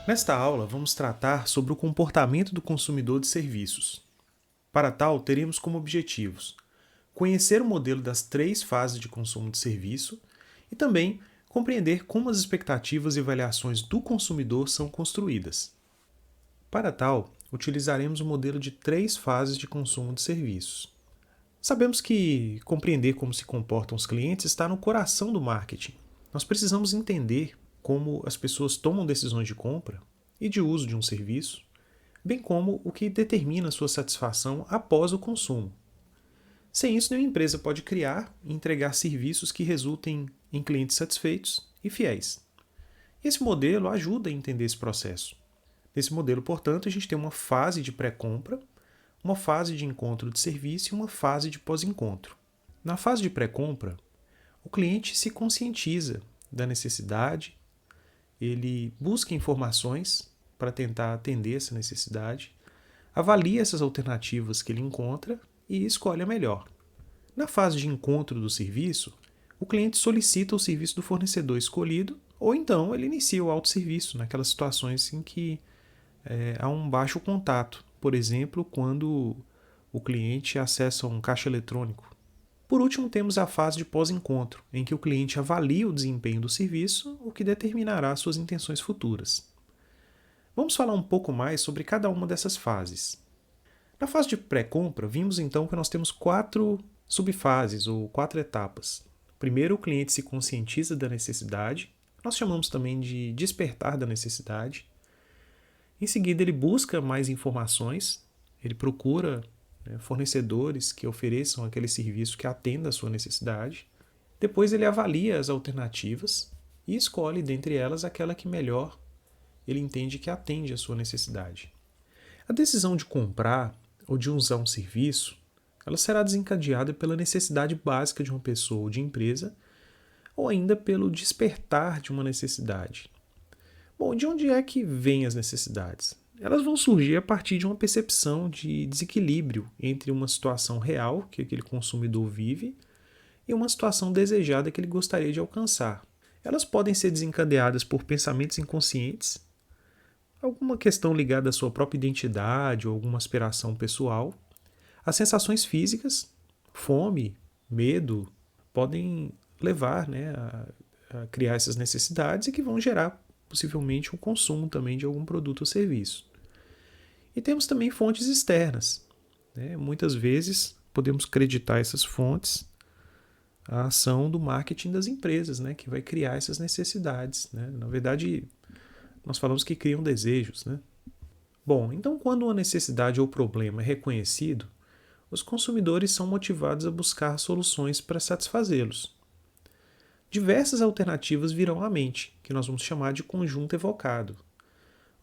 Nesta aula, vamos tratar sobre o comportamento do consumidor de serviços. Para tal, teremos como objetivos conhecer o modelo das 3 fases de consumo de serviço e também compreender como as expectativas e avaliações do consumidor são construídas. Para tal, utilizaremos o modelo de 3 fases de consumo de serviços. Sabemos que compreender como se comportam os clientes está no coração do marketing. Nós precisamos entender como as pessoas tomam decisões de compra e de uso de um serviço, bem como o que determina sua satisfação após o consumo. Sem isso, nenhuma empresa pode criar e entregar serviços que resultem em clientes satisfeitos e fiéis. Esse modelo ajuda a entender esse processo. Nesse modelo, portanto, a gente tem uma fase de pré-compra, uma fase de encontro de serviço e uma fase de pós-encontro. Na fase de pré-compra, o cliente se conscientiza da necessidade, ele busca informações para tentar atender essa necessidade, avalia essas alternativas que ele encontra e escolhe a melhor. Na fase de encontro do serviço, o cliente solicita o serviço do fornecedor escolhido ou então ele inicia o autosserviço naquelas situações em que há um baixo contato, por exemplo, quando o cliente acessa um caixa eletrônico. Por último, temos a fase de pós-encontro, em que o cliente avalia o desempenho do serviço, o que determinará suas intenções futuras. Vamos falar um pouco mais sobre cada uma dessas fases. Na fase de pré-compra, vimos então que nós temos 4 subfases ou 4 etapas. Primeiro, o cliente se conscientiza da necessidade, nós chamamos também de despertar da necessidade. Em seguida, ele busca mais informações, ele procura fornecedores que ofereçam aquele serviço que atenda à sua necessidade. Depois, ele avalia as alternativas e escolhe dentre elas aquela que melhor ele entende que atende à sua necessidade. A decisão de comprar ou de usar um serviço, ela será desencadeada pela necessidade básica de uma pessoa ou de empresa, ou ainda pelo despertar de uma necessidade. Bom, de onde é que vêm as necessidades? Elas vão surgir a partir de uma percepção de desequilíbrio entre uma situação real que aquele consumidor vive e uma situação desejada que ele gostaria de alcançar. Elas podem ser desencadeadas por pensamentos inconscientes, alguma questão ligada à sua própria identidade ou alguma aspiração pessoal. As sensações físicas, fome, medo, podem levar a criar essas necessidades e que vão gerar possivelmente um consumo também de algum produto ou serviço. E temos também fontes externas. Muitas vezes podemos acreditar essas fontes à ação do marketing das empresas, que vai criar essas necessidades. Na verdade, nós falamos que criam desejos. Bom, então quando uma necessidade ou problema é reconhecido, os consumidores são motivados a buscar soluções para satisfazê-los. Diversas alternativas virão à mente, que nós vamos chamar de conjunto evocado.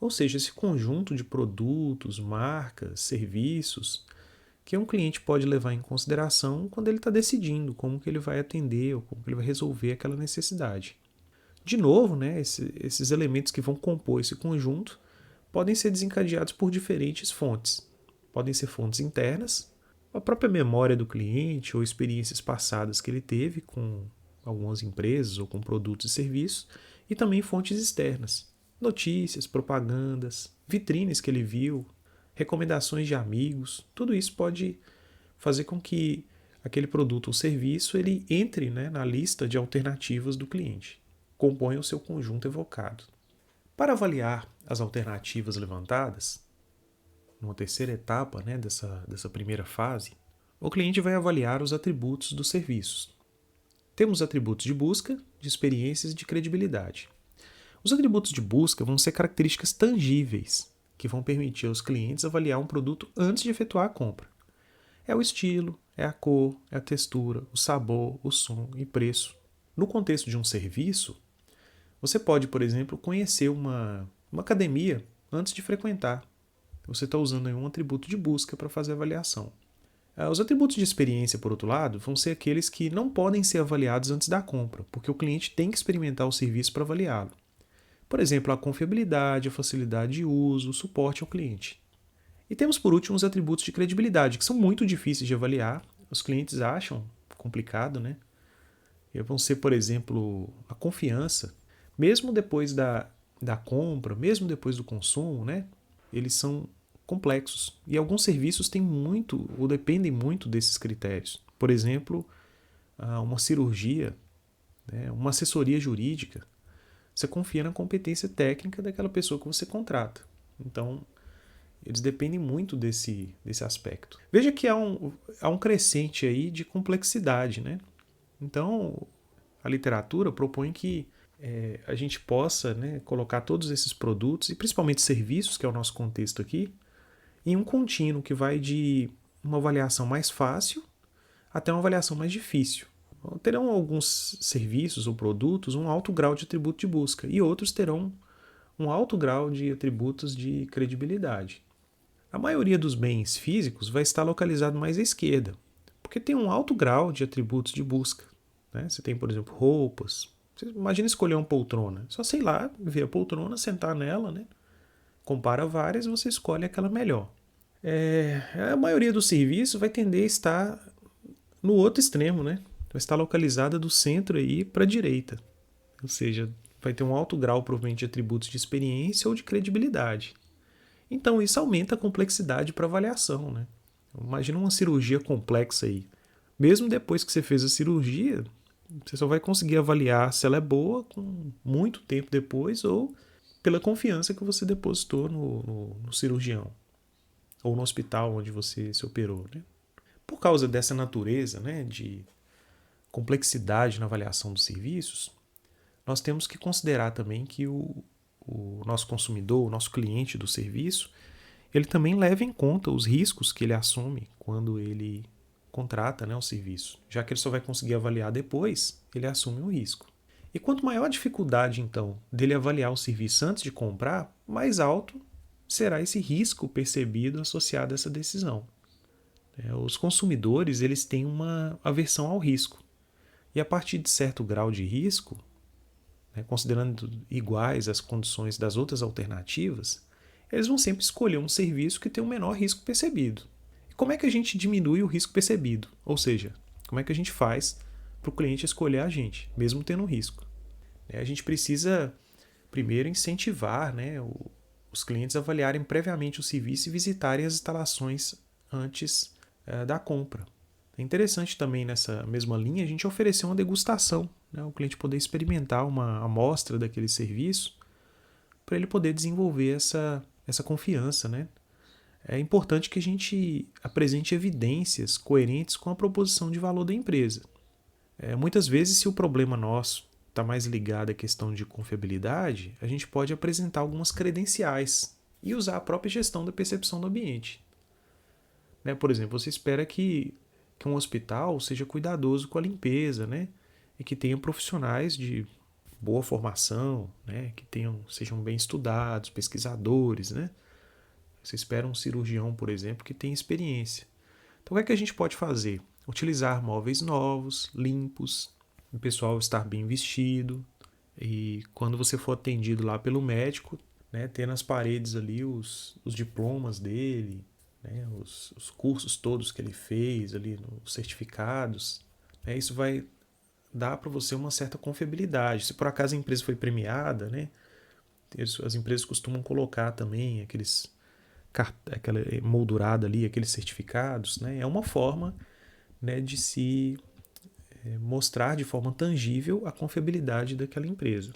Ou seja, esse conjunto de produtos, marcas, serviços, que um cliente pode levar em consideração quando ele está decidindo como que ele vai atender ou como que ele vai resolver aquela necessidade. De novo, esses elementos que vão compor esse conjunto podem ser desencadeados por diferentes fontes. Podem ser fontes internas, a própria memória do cliente ou experiências passadas que ele teve com algumas empresas ou com produtos e serviços, e também fontes externas, notícias, propagandas, vitrines que ele viu, recomendações de amigos. Tudo isso pode fazer com que aquele produto ou serviço ele entre na lista de alternativas do cliente, compõe o seu conjunto evocado. Para avaliar as alternativas levantadas, numa terceira etapa dessa primeira fase, o cliente vai avaliar os atributos dos serviços. Temos atributos de busca, de experiências e de credibilidade. Os atributos de busca vão ser características tangíveis que vão permitir aos clientes avaliar um produto antes de efetuar a compra. É o estilo, é a cor, é a textura, o sabor, o som e preço. No contexto de um serviço, você pode, por exemplo, conhecer uma academia antes de frequentar. Você está usando aí um atributo de busca para fazer a avaliação. Os atributos de experiência, por outro lado, vão ser aqueles que não podem ser avaliados antes da compra, porque o cliente tem que experimentar o serviço para avaliá-lo. Por exemplo, a confiabilidade, a facilidade de uso, o suporte ao cliente. E temos, por último, os atributos de credibilidade, que são muito difíceis de avaliar. Os clientes acham complicado, E vão ser, por exemplo, a confiança. Mesmo depois da da compra, mesmo depois do consumo, né, eles são complexos. E alguns serviços têm muito ou dependem muito desses critérios. Por exemplo, uma cirurgia, né, uma assessoria jurídica. Você confia na competência técnica daquela pessoa que você contrata. Então, eles dependem muito desse aspecto. Veja que há um crescente aí de complexidade, né? Então, a literatura propõe que a gente possa, né, colocar todos esses produtos, e principalmente serviços, que é o nosso contexto aqui, em um contínuo que vai de uma avaliação mais fácil até uma avaliação mais difícil. Terão alguns serviços ou produtos um alto grau de atributo de busca e outros terão um alto grau de atributos de credibilidade. A maioria dos bens físicos vai estar localizado mais à esquerda, porque tem um alto grau de atributos de busca. Né? Você tem, por exemplo, roupas. Você imagina escolher uma poltrona. Só sei lá, ver a poltrona, sentar nela, né? Compara várias e você escolhe aquela melhor. A maioria dos serviços vai tender a estar no outro extremo, né? Vai estar localizada do centro aí para a direita. Ou seja, vai ter um alto grau provavelmente de atributos de experiência ou de credibilidade. Então isso aumenta a complexidade para avaliação, né? Imagina uma cirurgia complexa aí. Mesmo depois que você fez a cirurgia, você só vai conseguir avaliar se ela é boa com muito tempo depois ou pela confiança que você depositou no cirurgião ou no hospital onde você se operou, né? Por causa dessa natureza, né, de complexidade na avaliação dos serviços, nós temos que considerar também que o nosso consumidor, o nosso cliente do serviço, ele também leva em conta os riscos que ele assume quando ele contrata, né, o serviço. Já que ele só vai conseguir avaliar depois, ele assume um risco. E quanto maior a dificuldade, então, dele avaliar o serviço antes de comprar, mais alto será esse risco percebido associado a essa decisão. Os consumidores eles têm uma aversão ao risco. E a partir de certo grau de risco, né, considerando iguais as condições das outras alternativas, eles vão sempre escolher um serviço que tem o menor risco percebido. E como é que a gente diminui o risco percebido? Ou seja, como é que a gente faz para o cliente escolher a gente, mesmo tendo um risco? A gente precisa primeiro incentivar, né, os clientes a avaliarem previamente o serviço e visitarem as instalações antes da compra. É interessante também nessa mesma linha a gente oferecer uma degustação, né, o cliente poder experimentar uma amostra daquele serviço para ele poder desenvolver essa confiança, né? É importante que a gente apresente evidências coerentes com a proposição de valor da empresa. Muitas vezes, se o problema nosso está mais ligado à questão de confiabilidade, a gente pode apresentar algumas credenciais e usar a própria gestão da percepção do ambiente. Né? Por exemplo, você espera que um hospital seja cuidadoso com a limpeza, né? E que tenha profissionais de boa formação, né? Que sejam bem estudados, pesquisadores, né? Você espera um cirurgião, por exemplo, que tenha experiência. Então, o que é que a gente pode fazer? Utilizar móveis novos, limpos, o pessoal estar bem vestido, e quando você for atendido lá pelo médico, né, ter nas paredes ali os diplomas dele, né, os cursos todos que ele fez, ali, os certificados. Né, isso vai dar para você uma certa confiabilidade. Se por acaso a empresa foi premiada, né, as empresas costumam colocar também aquela moldurada ali, aqueles certificados. Né, é uma forma, né, de se mostrar de forma tangível a confiabilidade daquela empresa.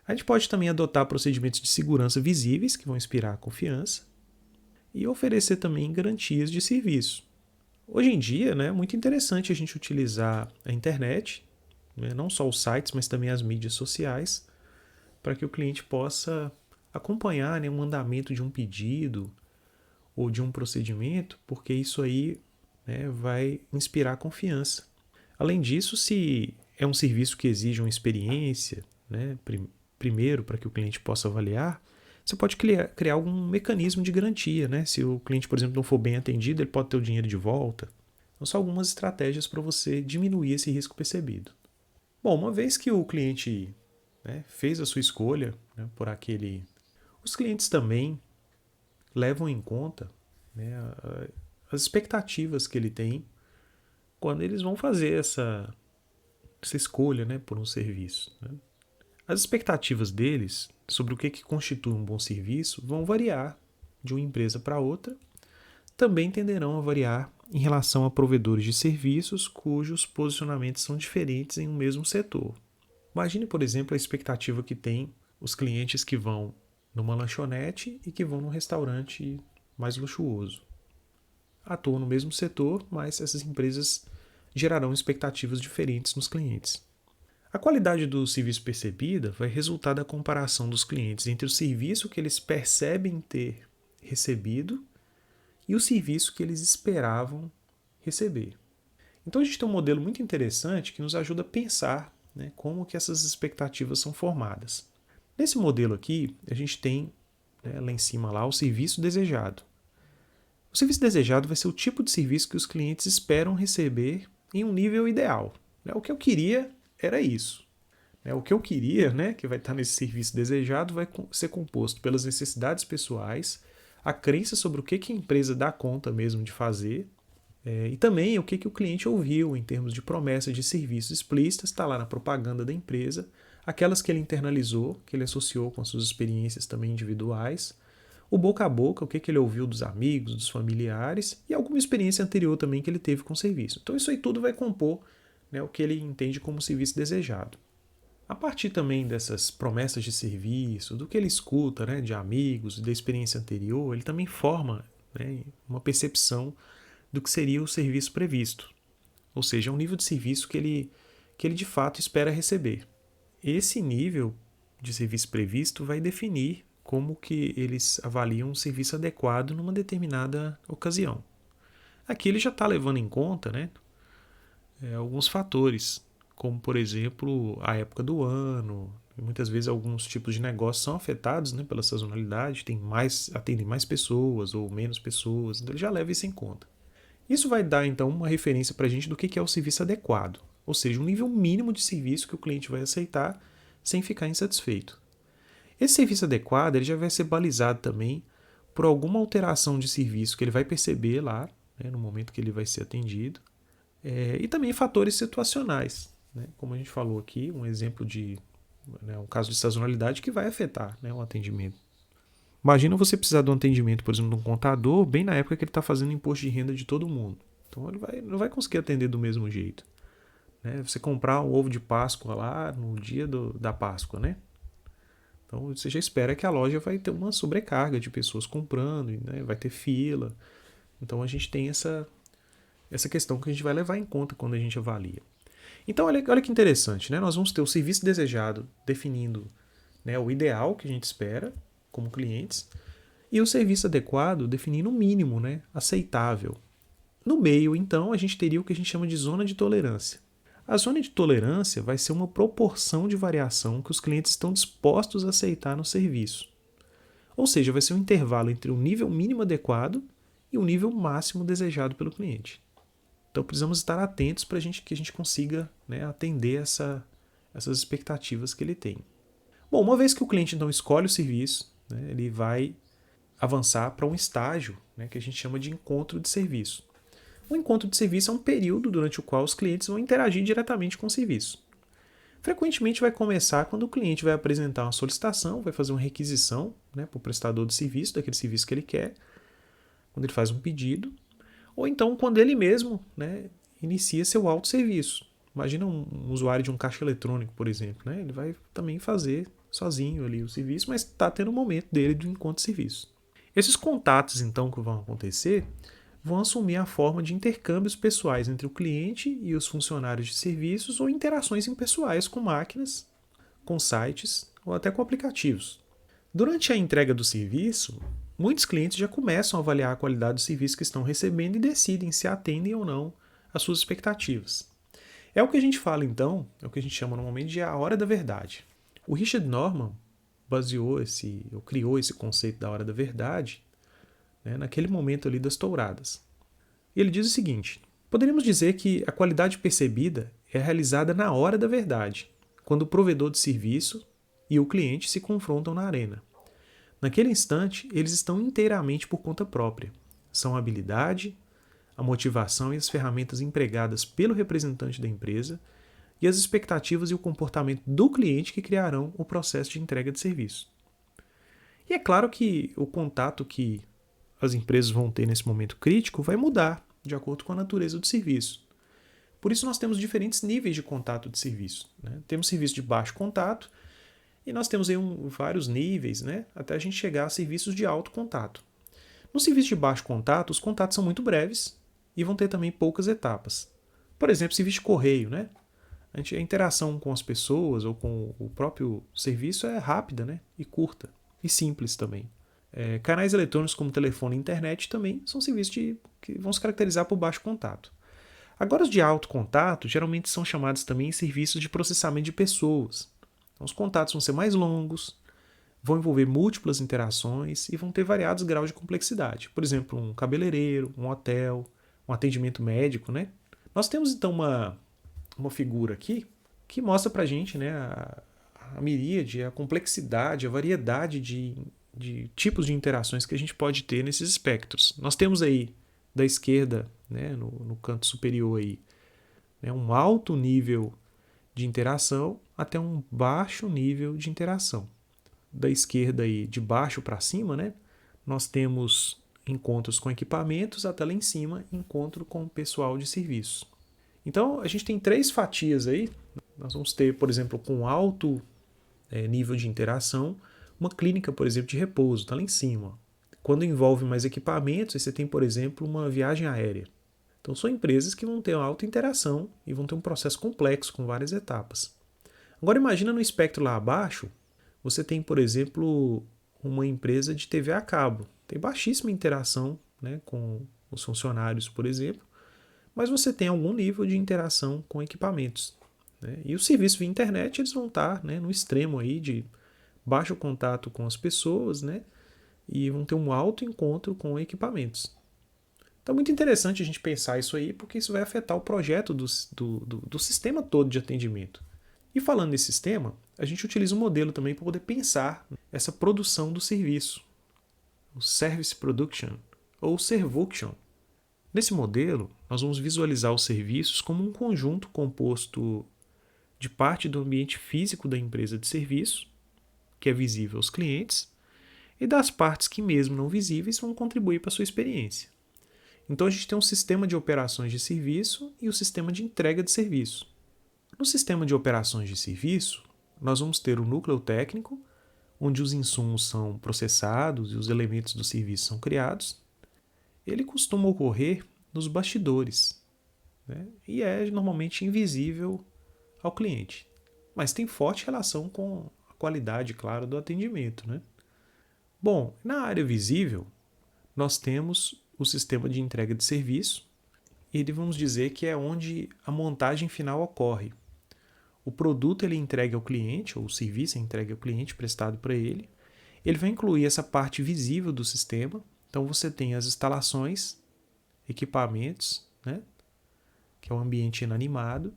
A gente pode também adotar procedimentos de segurança visíveis que vão inspirar a confiança e oferecer também garantias de serviço. Hoje em dia, né, é muito interessante a gente utilizar a internet, né, não só os sites, mas também as mídias sociais, para que o cliente possa acompanhar, né, o andamento de um pedido ou de um procedimento, porque isso aí, né, vai inspirar confiança. Além disso, se é um serviço que exige uma experiência, né, primeiro para que o cliente possa avaliar, você pode criar algum mecanismo de garantia. Né? Se o cliente, por exemplo, não for bem atendido, ele pode ter o dinheiro de volta. Então, são algumas estratégias para você diminuir esse risco percebido. Bom, uma vez que o cliente, né, fez a sua escolha, né, por aquele... Os clientes também levam em conta, né, as expectativas que ele tem quando eles vão fazer essa escolha, né, por um serviço. Né? As expectativas deles sobre o que constitui um bom serviço vão variar de uma empresa para outra, também tenderão a variar em relação a provedores de serviços cujos posicionamentos são diferentes em um mesmo setor. Imagine, por exemplo, a expectativa que tem os clientes que vão numa lanchonete e que vão num restaurante mais luxuoso. Atuam no mesmo setor, mas essas empresas gerarão expectativas diferentes nos clientes. A qualidade do serviço percebida vai resultar da comparação dos clientes entre o serviço que eles percebem ter recebido e o serviço que eles esperavam receber. Então a gente tem um modelo muito interessante que nos ajuda a pensar, né, como que essas expectativas são formadas. Nesse modelo aqui, a gente tem, né, lá em cima lá, o serviço desejado. O serviço desejado vai ser o tipo de serviço que os clientes esperam receber em um nível ideal. O que eu queria era isso. O que eu queria, né, que vai estar nesse serviço desejado, vai ser composto pelas necessidades pessoais, a crença sobre o que a empresa dá conta mesmo de fazer, e também o que o cliente ouviu em termos de promessas de serviços explícitas, está lá na propaganda da empresa, aquelas que ele internalizou, que ele associou com as suas experiências também individuais, o boca a boca, o que ele ouviu dos amigos, dos familiares e alguma experiência anterior também que ele teve com o serviço. Então isso aí tudo vai compor, né, o que ele entende como serviço desejado. A partir também dessas promessas de serviço, do que ele escuta, né, de amigos, da experiência anterior, ele também forma, né, uma percepção do que seria o serviço previsto. Ou seja, é um nível de serviço que ele de fato espera receber. Esse nível de serviço previsto vai definir como que eles avaliam um serviço adequado numa determinada ocasião. Aqui ele já está levando em conta, né, alguns fatores, como, por exemplo, a época do ano. Muitas vezes alguns tipos de negócios são afetados, né, pela sazonalidade, atendem mais pessoas ou menos pessoas, então ele já leva isso em conta. Isso vai dar, então, uma referência para a gente do que é o serviço adequado, ou seja, um nível mínimo de serviço que o cliente vai aceitar sem ficar insatisfeito. Esse serviço adequado ele já vai ser balizado também por alguma alteração de serviço que ele vai perceber lá, né, no momento que ele vai ser atendido, e também fatores situacionais, né, como a gente falou aqui, um exemplo de, né, um caso de sazonalidade que vai afetar, né, o atendimento. Imagina você precisar de um atendimento, por exemplo, de um contador, bem na época que ele está fazendo imposto de renda de todo mundo. Então ele não vai conseguir atender do mesmo jeito. Né? Você comprar um ovo de Páscoa lá no dia da Páscoa, né? Então você já espera que a loja vai ter uma sobrecarga de pessoas comprando, né? Vai ter fila. Então a gente tem essa questão que a gente vai levar em conta quando a gente avalia. Então olha que interessante, né? Nós vamos ter o serviço desejado definindo, né, o ideal que a gente espera como clientes e o serviço adequado definindo o mínimo, né, aceitável. No meio, então, a gente teria o que a gente chama de zona de tolerância. A zona de tolerância vai ser uma proporção de variação que os clientes estão dispostos a aceitar no serviço. Ou seja, vai ser um intervalo entre o nível mínimo adequado e o nível máximo desejado pelo cliente. Então precisamos estar atentos para que a gente consiga, né, atender essas expectativas que ele tem. Bom, uma vez que o cliente então escolhe o serviço, né, ele vai avançar para um estágio, né, que a gente chama de encontro de serviço. O encontro de serviço é um período durante o qual os clientes vão interagir diretamente com o serviço. Frequentemente vai começar quando o cliente vai apresentar uma solicitação, vai fazer uma requisição, né, para o prestador de serviço, daquele serviço que ele quer, quando ele faz um pedido, ou então quando ele mesmo, né, inicia seu autosserviço. Imagina um usuário de um caixa eletrônico, por exemplo, né, ele vai também fazer sozinho ali o serviço, mas está tendo o momento dele de encontro de serviço. Esses contatos, então, que vão acontecer, vão assumir a forma de intercâmbios pessoais entre o cliente e os funcionários de serviços ou interações impessoais com máquinas, com sites ou até com aplicativos. Durante a entrega do serviço, muitos clientes já começam a avaliar a qualidade do serviço que estão recebendo e decidem se atendem ou não às suas expectativas. É o que a gente fala, então, é o que a gente chama normalmente de a hora da verdade. O Richard Norman criou esse conceito da hora da verdade, né, naquele momento ali das touradas. E ele diz o seguinte: poderíamos dizer que a qualidade percebida é realizada na hora da verdade, quando o provedor de serviço e o cliente se confrontam na arena. Naquele instante, eles estão inteiramente por conta própria. São a habilidade, a motivação e as ferramentas empregadas pelo representante da empresa e as expectativas e o comportamento do cliente que criarão o processo de entrega de serviço. E é claro que o contato que as empresas vão ter nesse momento crítico vai mudar de acordo com a natureza do serviço. Por isso nós temos diferentes níveis de contato de serviço, né? Temos serviço de baixo contato e nós temos aí vários níveis, né? Até a gente chegar a serviços de alto contato. No serviço de baixo contato, os contatos são muito breves e vão ter também poucas etapas. Por exemplo, serviço de correio, né? A interação com as pessoas ou com o próprio serviço é rápida, né? E curta e simples também. Canais eletrônicos como telefone e internet também são serviços que vão se caracterizar por baixo contato. Agora, os de alto contato geralmente são chamados também serviços de processamento de pessoas. Então, os contatos vão ser mais longos, vão envolver múltiplas interações e vão ter variados graus de complexidade. Por exemplo, um cabeleireiro, um hotel, um atendimento médico, né? Nós temos então uma figura aqui que mostra pra gente, né, a miríade, a complexidade, a variedade de tipos de interações que a gente pode ter nesses espectros. Nós temos aí da esquerda, né, no canto superior aí, né, um alto nível de interação até um baixo nível de interação. Da esquerda aí, de baixo para cima, né, nós temos encontros com equipamentos, até lá em cima, encontro com o pessoal de serviço. Então, a gente tem 3 fatias aí. Nós vamos ter, por exemplo, com alto nível de interação, uma clínica, por exemplo, de repouso, está lá em cima. Quando envolve mais equipamentos, você tem, por exemplo, uma viagem aérea. Então, são empresas que vão ter uma alta interação e vão ter um processo complexo com várias etapas. Agora, imagina no espectro lá abaixo, você tem, por exemplo, uma empresa de TV a cabo. Tem baixíssima interação, né, com os funcionários, por exemplo, mas você tem algum nível de interação com equipamentos, né? E os serviços via internet eles vão estar, né, no extremo aí de baixo contato com as pessoas, né, e vão ter um alto encontro com equipamentos. Então é muito interessante a gente pensar isso aí, porque isso vai afetar o projeto do sistema todo de atendimento. E falando nesse sistema, a gente utiliza um modelo também para poder pensar essa produção do serviço, o Service Production ou Servuction. Nesse modelo, nós vamos visualizar os serviços como um conjunto composto de parte do ambiente físico da empresa de serviço, que é visível aos clientes, e das partes que, mesmo não visíveis, vão contribuir para a sua experiência. Então, a gente tem um sistema de operações de serviço e o sistema de entrega de serviço. No sistema de operações de serviço, nós vamos ter o núcleo técnico, onde os insumos são processados e os elementos do serviço são criados. Ele costuma ocorrer nos bastidores, né? E é normalmente invisível ao cliente, mas tem forte relação com a qualidade, claro, do atendimento, né? Bom, na área visível, nós temos o sistema de entrega de serviço, e vamos dizer que é onde a montagem final ocorre. O produto ele é entregue ao cliente, ou o serviço é entregue ao cliente prestado para ele. Ele vai incluir essa parte visível do sistema. Então você tem as instalações, equipamentos, né, que é o ambiente inanimado,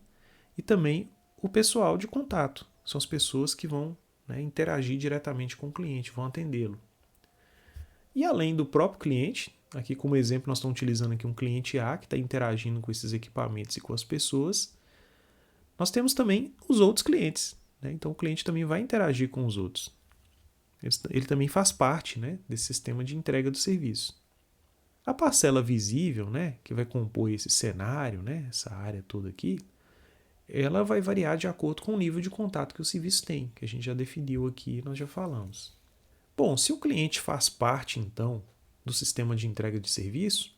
e também o pessoal de contato. São as pessoas que vão, né, interagir diretamente com o cliente, vão atendê-lo. E além do próprio cliente, aqui como exemplo nós estamos utilizando aqui um cliente A que está interagindo com esses equipamentos e com as pessoas, nós temos também os outros clientes, né? Então o cliente também vai interagir com os outros. Ele também faz parte, né, desse sistema de entrega do serviço. A parcela visível, né, que vai compor esse cenário, né, essa área toda aqui, ela vai variar de acordo com o nível de contato que o serviço tem, que a gente já definiu aqui, nós já falamos. Bom, se o cliente faz parte, então, do sistema de entrega de serviço,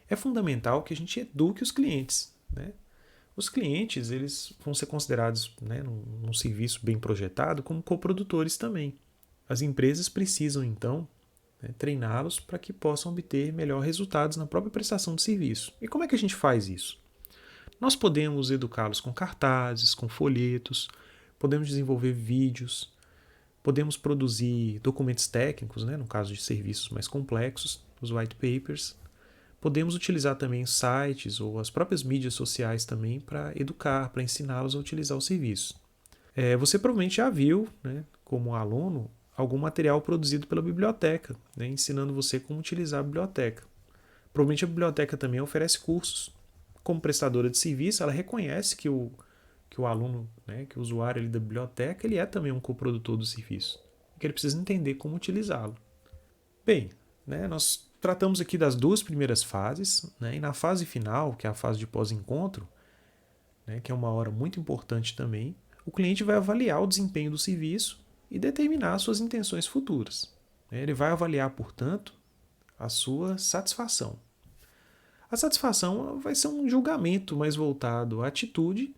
é fundamental que a gente eduque os clientes, né? Os clientes eles vão ser considerados, né, num serviço bem projetado como coprodutores também. As empresas precisam, então, né, treiná-los para que possam obter melhores resultados na própria prestação de serviço. E como é que a gente faz isso? Nós podemos educá-los com cartazes, com folhetos, podemos desenvolver vídeos, podemos produzir documentos técnicos, né, no caso de serviços mais complexos, os white papers. Podemos utilizar também sites ou as próprias mídias sociais também para educar, para ensiná-los a utilizar o serviço. Você provavelmente já viu, né, como aluno, algum material produzido pela biblioteca, né, ensinando você como utilizar a biblioteca. Provavelmente a biblioteca também oferece cursos. Como prestadora de serviço, ela reconhece que o aluno, né, que o usuário ali da biblioteca, ele é também um coprodutor do serviço. que ele precisa entender como utilizá-lo. Bem, né, nós tratamos aqui das duas primeiras fases, né, e na fase final, que é a fase de pós-encontro, né, que é uma hora muito importante também, o cliente vai avaliar o desempenho do serviço e determinar suas intenções futuras. Ele vai avaliar, portanto, a sua satisfação. A satisfação vai ser um julgamento mais voltado à atitude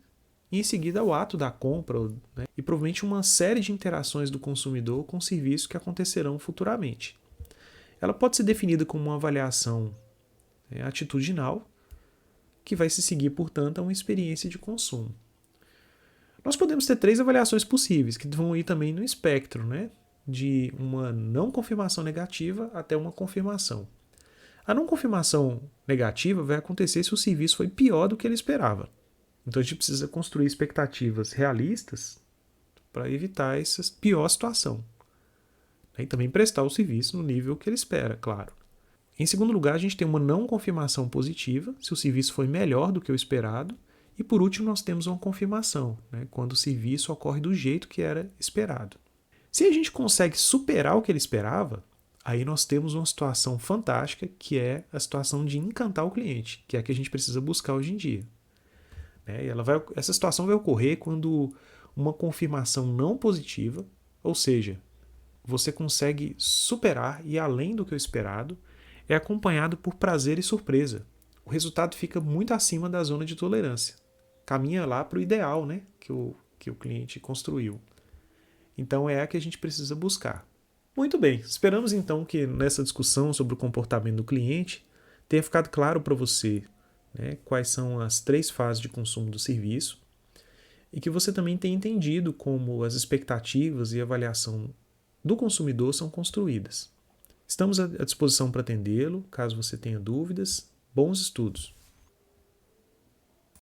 e em seguida ao ato da compra, né, e provavelmente uma série de interações do consumidor com o serviço que acontecerão futuramente. Ela pode ser definida como uma avaliação atitudinal, que vai se seguir, portanto, a uma experiência de consumo. Nós podemos ter três avaliações possíveis, que vão ir também no espectro, né, de uma não confirmação negativa até uma confirmação. A não confirmação negativa vai acontecer se o serviço foi pior do que ele esperava. Então a gente precisa construir expectativas realistas para evitar essa pior situação. E também prestar o serviço no nível que ele espera, claro. Em segundo lugar, a gente tem uma não confirmação positiva, se o serviço foi melhor do que o esperado. E por último, nós temos uma confirmação, né, quando o serviço ocorre do jeito que era esperado. Se a gente consegue superar o que ele esperava, aí nós temos uma situação fantástica, que é a situação de encantar o cliente, que é a que a gente precisa buscar hoje em dia. Essa situação vai ocorrer quando uma confirmação não positiva, ou seja, você consegue superar e ir além do que o esperado, é acompanhado por prazer e surpresa. O resultado fica muito acima da zona de tolerância. Caminha lá para o ideal, né, que o cliente construiu. Então é a que a gente precisa buscar. Muito bem, esperamos então que nessa discussão sobre o comportamento do cliente tenha ficado claro para você, né, quais são as três fases de consumo do serviço e que você também tenha entendido como as expectativas e avaliação do consumidor são construídas. Estamos à disposição para atendê-lo, caso você tenha dúvidas. Bons estudos!